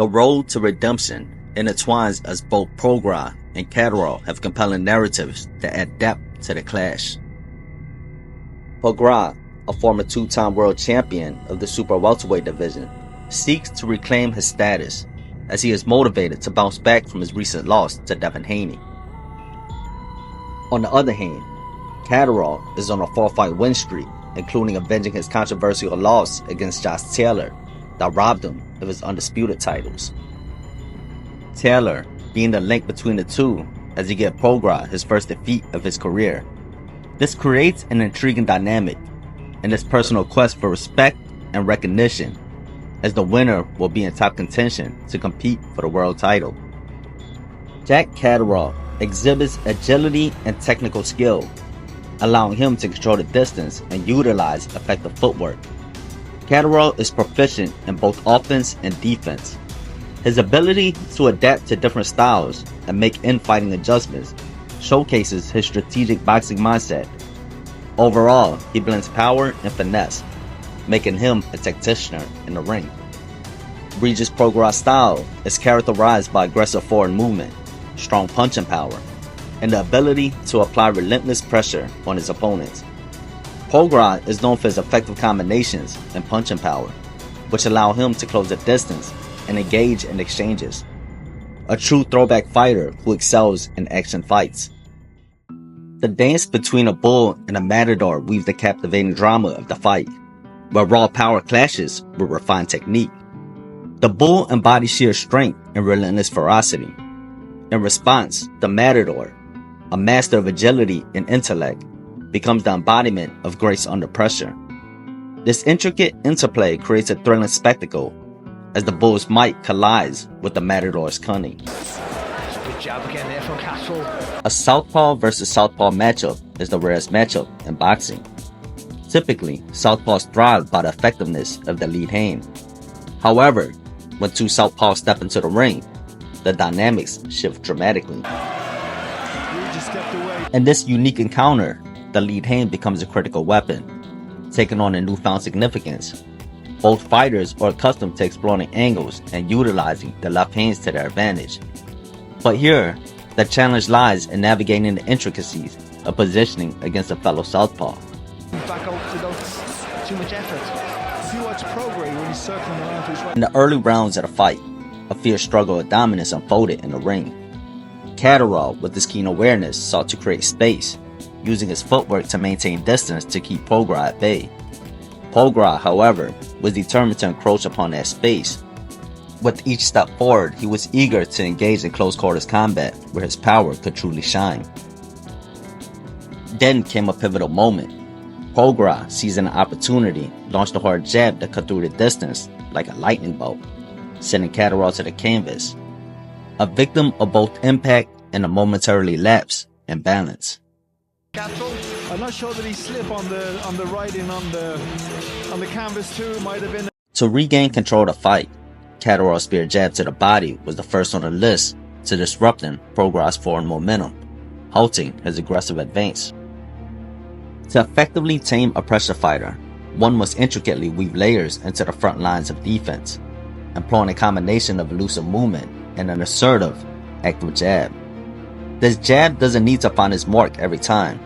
The road to redemption intertwines as both Prograis and Catterall have compelling narratives that add depth to the clash. Prograis, a former two-time world champion of the super welterweight division, seeks to reclaim his status as he is motivated to bounce back from his recent loss to Devin Haney. On the other hand, Catterall is on a 4-fight win streak, including avenging his controversial loss against Josh Taylor that robbed him of his undisputed titles. Taylor being the link between the two as he gave Prograis his first defeat of his career. This creates an intriguing dynamic in this personal quest for respect and recognition, as the winner will be in top contention to compete for the world title. Jack Catterall exhibits agility and technical skill, allowing him to control the distance and utilize effective footwork. Catterall is proficient in both offense and defense. His ability to adapt to different styles and make infighting adjustments showcases his strategic boxing mindset. Overall, he blends power and finesse, making him a tactician in the ring. Regis' Prograis style is characterized by aggressive forward movement, strong punching power, and the ability to apply relentless pressure on his opponents. Prograis is known for his effective combinations and punching power, which allow him to close the distance and engage in exchanges. A true throwback fighter who excels in action fights. The dance between a bull and a matador weaves the captivating drama of the fight, where raw power clashes with refined technique. The bull embodies sheer strength and relentless ferocity. In response, the matador, a master of agility and intellect, becomes the embodiment of grace under pressure. This intricate interplay creates a thrilling spectacle as the bull's might collides with the matador's cunning. Good job again there from Catterall. A southpaw versus southpaw matchup is the rarest matchup in boxing. Typically, southpaws thrive by the effectiveness of the lead hand. However, when two southpaws step into the ring, the dynamics shift dramatically. In this unique encounter, the lead hand becomes a critical weapon, taking on a newfound significance. Both fighters are accustomed to exploring angles and utilizing the left hands to their advantage. But here, the challenge lies in navigating the intricacies of positioning against a fellow southpaw. Back out without too much effort. If you watch Prograis when he's circling around to his right. In the early rounds of the fight, a fierce struggle of dominance unfolded in the ring. Catterall, with his keen awareness, sought to create space, using his footwork to maintain distance to keep Prograis at bay. Prograis, however, was determined to encroach upon that space. With each step forward, he was eager to engage in close quarters combat where his power could truly shine. Then came a pivotal moment. Prograis, seizing an opportunity, launched a hard jab that cut through the distance like a lightning bolt, sending Catterall to the canvas, a victim of both impact and a momentarily lapse in balance. I'm not sure that he slipped on the riding on the canvas too. Might have been. To regain control of the fight, Catterall's spear jab to the body was the first on the list to disrupting Prograis' forward momentum, halting his aggressive advance. To effectively tame a pressure fighter, one must intricately weave layers into the front lines of defense, employing a combination of elusive movement and an assertive, active jab. This jab doesn't need to find its mark every time.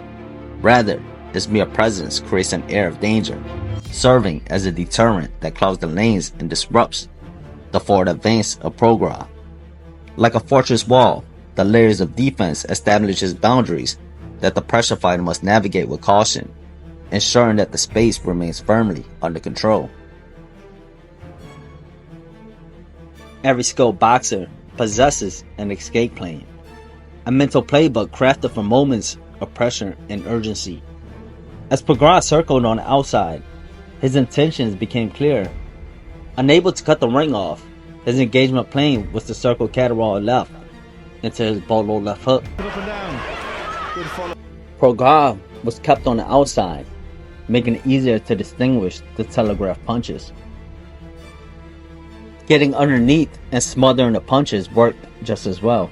Rather, its mere presence creates an air of danger, serving as a deterrent that clogs the lanes and disrupts the forward advance of Prograis. Like a fortress wall, the layers of defense establishes boundaries that the pressure fighter must navigate with caution, ensuring that the space remains firmly under control. Every skilled boxer possesses an escape plan, a mental playbook crafted for moments of pressure and urgency. As Prograis circled on the outside, his intentions became clear. Unable to cut the ring off, his engagement plan was to circle Catterall left into his bolo left hook. Up and down. Good follow. Prograis was kept on the outside, making it easier to distinguish the telegraph punches. Getting underneath and smothering the punches worked just as well.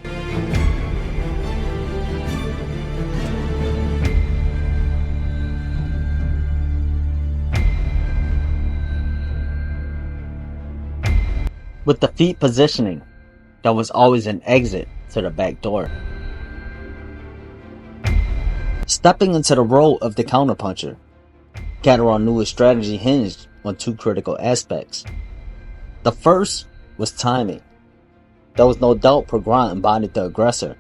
with the feet positioning that was always an exit to the back door. Stepping into the role of the counterpuncher, Catterall knew his strategy hinged on two critical aspects. The first was timing. There was no doubt Prograis embodied the aggressor.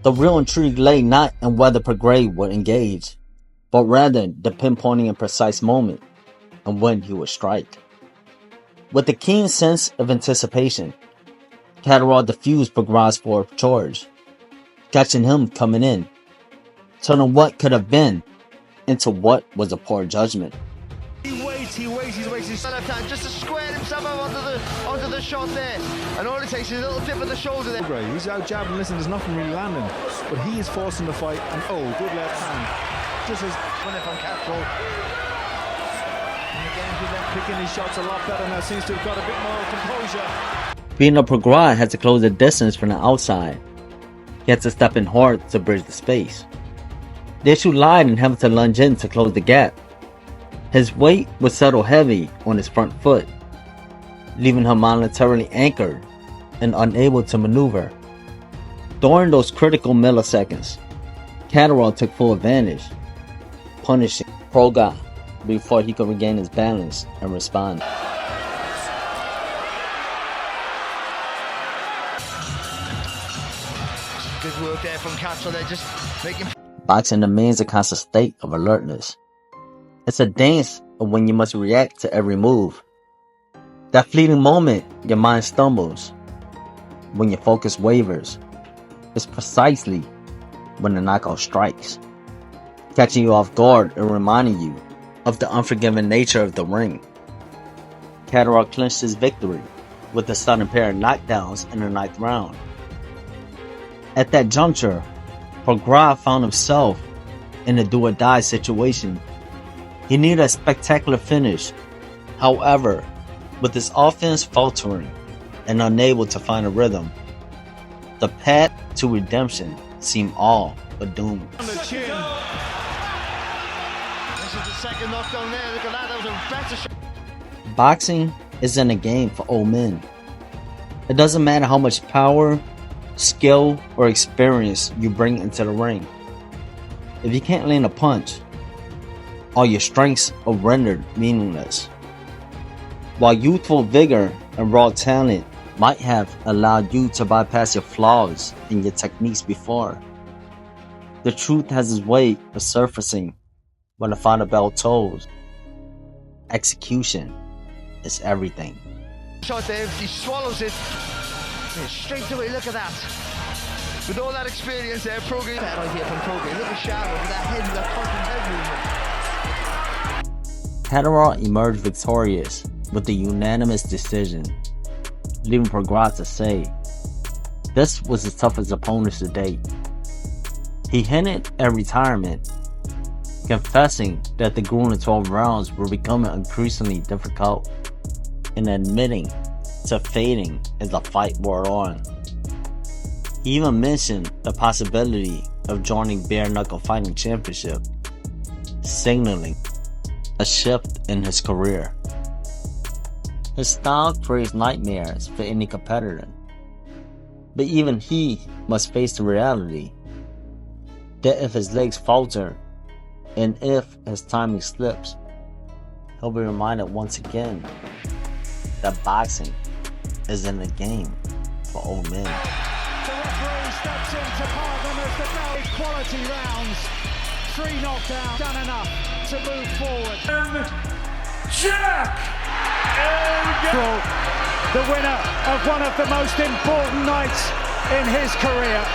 The real intrigue lay not in whether Prograis would engage, but rather the pinpointing and precise moment and when he would strike. With a keen sense of anticipation, Catterall diffused Prograis' forward charge, catching him coming in, turning what could have been into what was a poor judgment. He waits his left hand just to square himself out onto the shot there. And all it takes is a little dip of the shoulder there. Prograis, he's out jabbing, listen, there's nothing really landing. But he is forcing the fight, and oh, good left hand. Just as Winner from Catterall. And again, he's picking his shots a lot better now, seems to have got a bit more composure. Being a Prograis had to close the distance from the outside. He had to step in hard to bridge the space. The issue lied in having to lunge in to close the gap. His weight would settle heavy on his front foot, leaving him momentarily anchored and unable to maneuver. During those critical milliseconds, Catterall took full advantage, punishing Prograis before he could regain his balance and respond. Good work there from Catterall there, just making... Boxing demands a constant state of alertness. It's a dance of when you must react to every move. That fleeting moment your mind stumbles, when your focus wavers, is precisely when the knockout strikes, catching you off guard and reminding you of the unforgiving nature of the ring. Catterall clinched his victory with a sudden pair of knockdowns in the 9th round. At that juncture, Prograis found himself in a do-or-die situation. He needed a spectacular finish. However, with his offense faltering and unable to find a rhythm, the path to redemption seemed all but doomed. On the chin. This is the second knockdown there. Look at that. That was a better shot. Boxing isn't a game for old men. It doesn't matter how much power, skill, or experience you bring into the ring. If you can't land a punch, all your strengths are rendered meaningless. While youthful vigor and raw talent might have allowed you to bypass your flaws in your techniques before, the truth has its way of surfacing when the final bell tolls. Execution is everything. Shot there, he swallows it. Straight away, look at that. With all that experience there, Prograis. That idea from Prograis. Look at Shadow with that head, that fucking head movement. Catterall emerged victorious with a unanimous decision, leaving Prograis to say, this was his toughest opponent to date. He hinted at retirement, confessing that the grueling 12 rounds were becoming increasingly difficult, and admitting to fading as the fight wore on. He even mentioned the possibility of joining Bare Knuckle Fighting Championship, signaling a shift in his career. His style creates nightmares for any competitor, but even he must face the reality that if his legs falter and if his timing slips, he'll be reminded once again that boxing isn't a game for old men. The referee steps in to pardon as the bell is quality rounds. 3 knockdowns, done enough to move forward. Jack! The winner of one of the most important nights in his career.